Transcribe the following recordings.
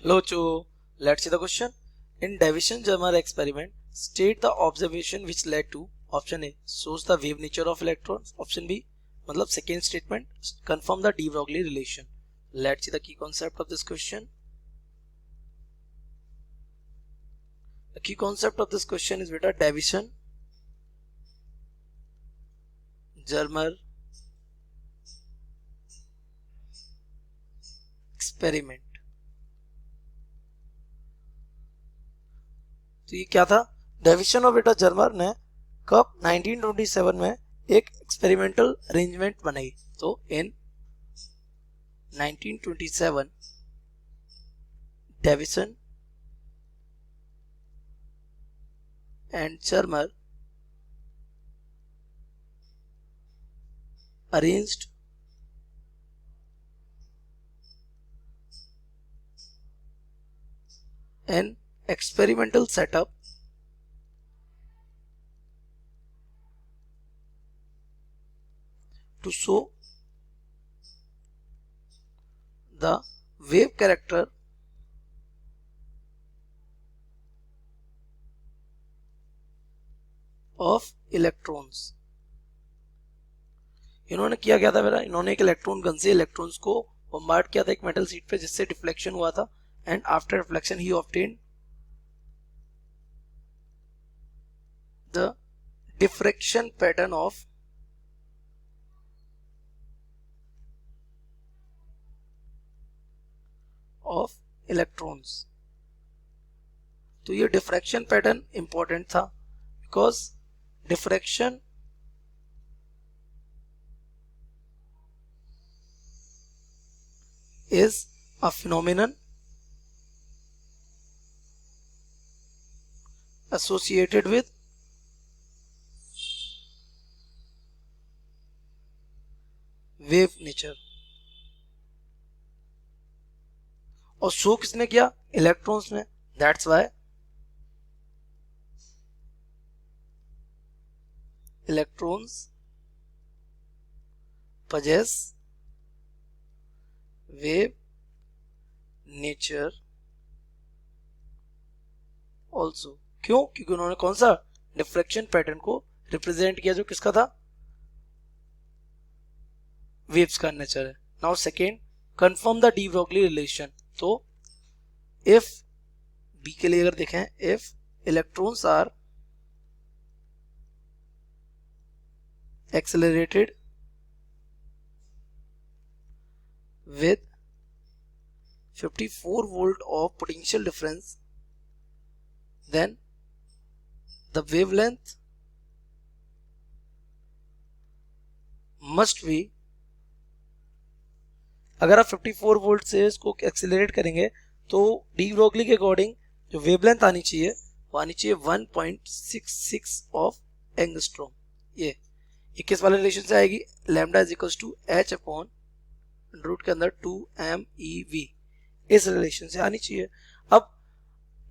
Hello Cho, let's see the question. In Davison-Germer experiment, state the observation which led to option A shows the wave nature of electrons, option B मतलब second statement confirm the de Broglie relation. Let's see the key concept of this question. The key concept of this question is beta Davison-Germer experiment. तो ये क्या था, deviation और बेटा Germer ने कब 1927 में एक एक्सपेरिमेंटल अरेंजमेंट बनाई। तो in 1927 Davisson and Germer arranged an experimental setup to show the wave character of electrons। इन्होंने किया क्या था बेटा, इन्होंने एक इलेक्ट्रॉन गन से इलेक्ट्रॉन्स को बम्बार्ड किया था एक मेटल शीट पे, जिससे डिफ्लेक्शन हुआ था and after reflection he obtained the diffraction pattern of electrons. तो ये डिफ्रैक्शन पैटर्न इंपॉर्टेंट था because diffraction is a phenomenon associated with wave nature। और शो किसने किया, इलेक्ट्रॉन्स ने। That's why electrons possess wave nature also। क्यों, क्योंकि उन्होंने कौन सा डिफ्रैक्शन पैटर्न को रिप्रेजेंट किया जो किसका था, वेव्स का नेचर है। Now second, confirm the de Broglie relation. तो इफ बी के लिए अगर देखें, if electrons are accelerated with 54 volt of potential difference, then the wavelength must be, अगर आप 54 वोल्ट से इसको एक्सेलरेट करेंगे तो डी ब्रोगली के अकॉर्डिंग जो वेवलेंथ आनी चाहिए वो आनी चाहिए 1.66 ऑफ एंगस्ट्रॉम। ये 21 वाले रिलेशन से आएगी, lambda is equals to h upon root के अंदर 2 MeV, इस रिलेशन से आनी चाहिए। अब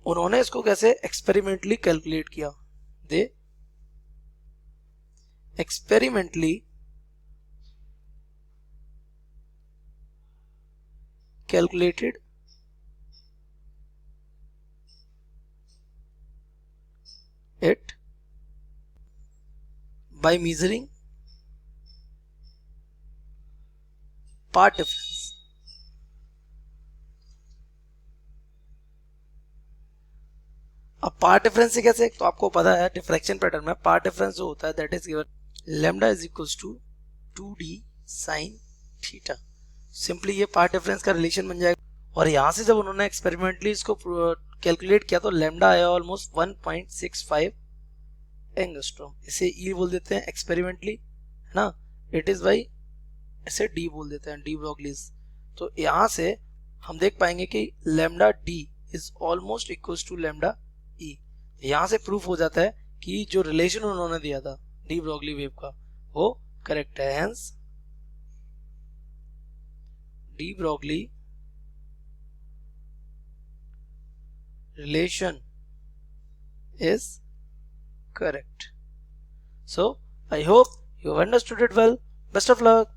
उन्होंने इसको कैसे एक्सपेरिमेंटली कैलकुलेट किया, they experimentally calculated it by measuring path difference. अब पार्ट डिफरेंस से कैसे, तो आपको पता है डिफ्रैक्शन पैटर्न में पार्ट डिफरेंस जो होता है that is given lambda is equals to 2d sin theta. Simply ये पार्ट डिफरेंस का रिलेशन बन जाएगा। और यहाँ से जब उन्होंने एक्सपेरिमेंटली इसको कैलकुलेट किया तो लैम्डा आया ऑलमोस्ट 1.65 एंगस्ट्रॉम। इसे ई बोल देते हैं एक्सपेरिमेंटली, है ना, इट इज बाई, इसे डी बोल देते हैं, डी ब्रोगलीज। तो यहाँ से हम देख पाएंगे कि lambda D is almost equals to lambda E. यहाँ से प्रूफ हो जाता है कि जो रिलेशन उन्होंने दिया था डी ब्रोगली वेव का वो करेक्ट है। Hence D Broglie relation is correct. So I hope you have understood it well. Best of luck.